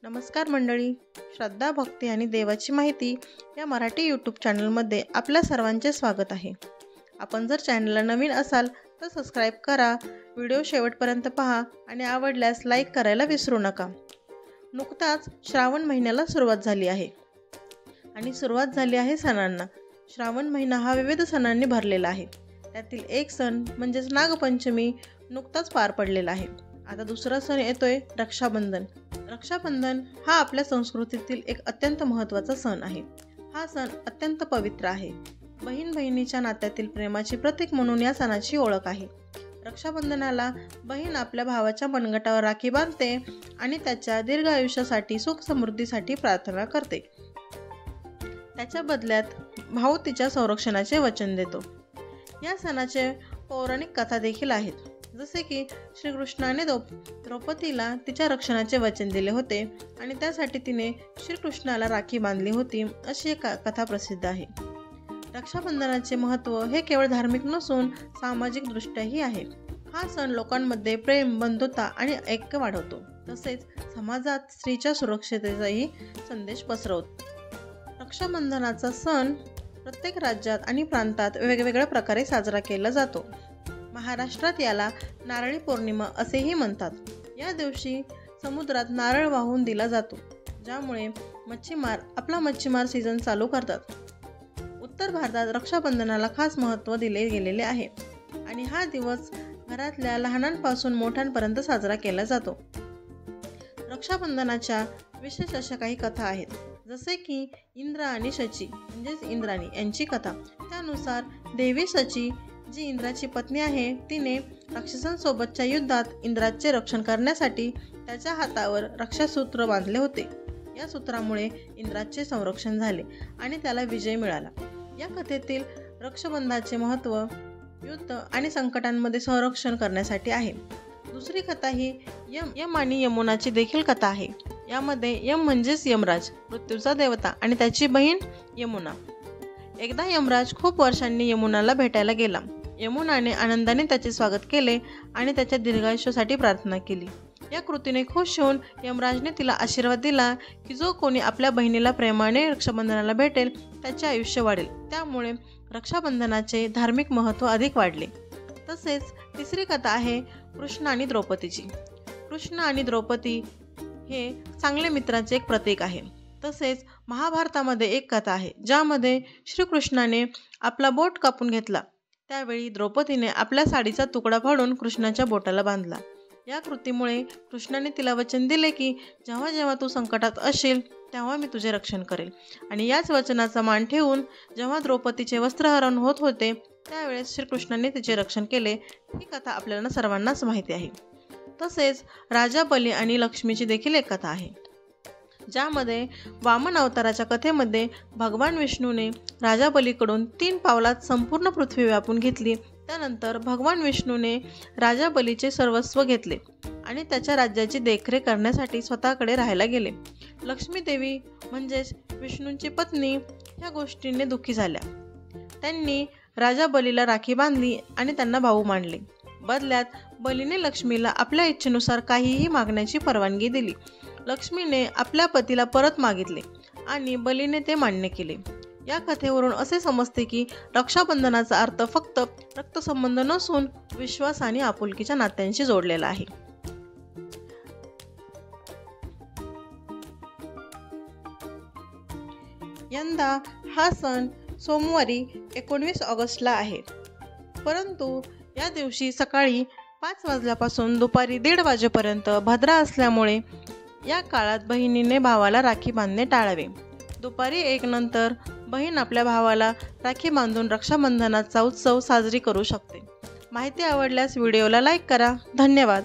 नमस्कार मंडळी, श्रद्धा भक्ती आणि देवाची माहिती या मराठी यूट्यूब चॅनलमध्ये आपल्या सर्वांचे स्वागत आहे। आपण जर चॅनलला नवीन असाल तर सबस्क्राईब करा, व्हिडिओ शेवटपर्यंत पहा आणि आवडल्यास लाईक करायला विसरू नका। नुकताच श्रावण महिन्याला सुरुवात झाली आहे आणि सुरुवात झाली आहे सणांना। श्रावण महिना हा विविध सणांनी भरलेला आहे। त्यातील एक सण म्हणजेच नागपंचमी नुकताच पार पडलेला आहे। आता दुसरा सण येतोय रक्षाबंधन। रक्षाबंधन हा आपल्या संस्कृतीतील एक अत्यंत महत्त्वाचा सण आहे। हा सण अत्यंत पवित्र आहे। बहीण बहिणीच्या नात्यातील प्रेमाची प्रतीक म्हणून या सणाची ओळख आहे। रक्षाबंधनाला बहीण आपल्या भावाच्या मनगटावर राखी बांधते आणि त्याच्या दीर्घ आयुष्यासाठी सुख समृद्धीसाठी प्रार्थना करते। त्याच्या बदल्यात भाऊ तिच्या संरक्षणाचे वचन देतो। या सणाचे पौराणिक कथा देखील आहेत, जसे की श्रीकृष्णाने द्रौपदीला तिच्या रक्षणाचे वचन दिले होते आणि त्यासाठी तिने श्रीकृष्णाला राखी बांधली होती, अशी एक कथा प्रसिद्ध आहे। रक्षाबंधनाचे महत्त्व हे केवळ धार्मिक नसून सामाजिक दृष्ट्याही आहे। हा सण लोकांमध्ये प्रेम, बंधुता आणि ऐक्य वाढवतो, तसेच समाजात स्त्रीच्या सुरक्षिततेचाही संदेश पसरवतो। रक्षाबंधनाचा सण प्रत्येक राज्यात आणि प्रांतात वेगवेगळ्या प्रकारे साजरा केला जातो। महाराष्ट्रात याला नारळी पौर्णिमा असेही म्हणतात। या दिवशी समुद्रात नारळ वाहून दिला जातो, ज्यामुळे मच्छीमार आपला मच्छीमार सीझन चालू करतात। उत्तर भारतात रक्षाबंधनाला खास महत्त्व दिले गेलेले आहे आणि हा दिवस घरातल्या लहानांपासून मोठ्यांपर्यंत साजरा केला जातो। रक्षाबंधनाच्या विशेष अशा काही कथा आहेत, जसे की इंद्र आणि शची म्हणजेच इंद्राणी यांची कथा। त्यानुसार देवी शची जी इंद्राची पत्नी आहे, तिने राक्षसांसोबतच्या युद्धात इंद्राचे रक्षण करण्यासाठी त्याच्या हातावर रक्षासूत्र बांधले होते। या सूत्रामुळे इंद्राचे संरक्षण झाले आणि त्याला विजय मिळाला। या कथेतील रक्षाबंधनाचे महत्त्व युद्ध आणि संकटांमध्ये संरक्षण करण्यासाठी आहे। दुसरी कथा ही यम आणि यमुनाची देखील कथा आहे। यामध्ये यम म्हणजेच यमराज, मृत्यूचा देवता, आणि त्याची बहीण यमुना। एकदा यमराज खूप वर्षांनी यमुनाला भेटायला गेला। यमुनाने आनंदाने त्याचे स्वागत केले आणि त्याच्या दीर्घायुष्यासाठी प्रार्थना केली। या कृतीने खुश होऊन यमराजने तिला आशीर्वाद दिला की जो कोणी आपल्या बहिणीला प्रेमाने रक्षाबंधनाला भेटेल त्याचे आयुष्य वाढेल। त्यामुळे रक्षाबंधनाचे धार्मिक महत्त्व अधिक वाढले। तसेच तिसरी कथा आहे कृष्ण आणि द्रौपदीची। कृष्ण आणि द्रौपदी हे चांगले मित्राचे एक प्रतीक आहे। तसेच महाभारतामध्ये एक कथा आहे, ज्यामध्ये श्रीकृष्णाने आपला बोट कापून घेतला, त्यावेळी द्रौपदीने आपल्या साडीचा तुकडा फाडून कृष्णाच्या बोटाला बांधला। या कृतीमुळे कृष्णाने तिला वचन दिले की जेव्हा जेव्हा तू संकटात असशील तेव्हा मी तुझे रक्षण करेल, आणि याच वचनाचा मान ठेवून जेव्हा द्रौपदीचे वस्त्रहरण होत होते त्यावेळेस श्रीकृष्णाने तिचे रक्षण केले। ही कथा आपल्याला सर्वांनाच माहिती आहे। तसेच राजा बली आणि लक्ष्मीची देखील एक कथा आहे, ज्यामध्ये वामन अवताराच्या कथेमध्ये भगवान विष्णूने राजा बलीकडून 3 पावलात संपूर्ण पृथ्वी व्यापून घेतली। त्यानंतर भगवान विष्णूने राजा बलीचे सर्वस्व घेतले आणि त्याच्या राज्याची देखरेख करण्यासाठी स्वतःकडे राहायला गेले। लक्ष्मी देवी म्हणजेच विष्णूंची पत्नी या गोष्टीने दुःखी झाल्या। त्यांनी राजा बलीला राखी बांधली आणि त्यांना भाऊ मानले। बदल्यात बलीने लक्ष्मीला आपल्या इच्छेनुसार काहीही मागण्याची परवानगी दिली। लक्ष्मीने आपल्या पतीला परत मागितले आणि बलीने ते मान्य केले। या कथेवरून असे समजते की रक्षाबंधनाचा अर्थ फक्त रक्तसंबंध नसून विश्वास आणि आपुलकीच्या नात्यांशी जोडलेला आहे। यंदा हा सण सोमवारी 19 ऑगस्टला आहे, परंतु या दिवशी सकाळी 5 वाजल्यापासून दुपारी 1:30 वाजेपर्यंत भद्रा असल्यामुळे या काळात बहिणीने भावाला राखी बांधणे टाळावे। दुपारी 1 नंतर बहीण आपल्या भावाला राखी बांधून रक्षाबंधनाचा उत्सव साजरी करू शकते। माहिती आवडल्यास व्हिडिओला लाईक करा। धन्यवाद।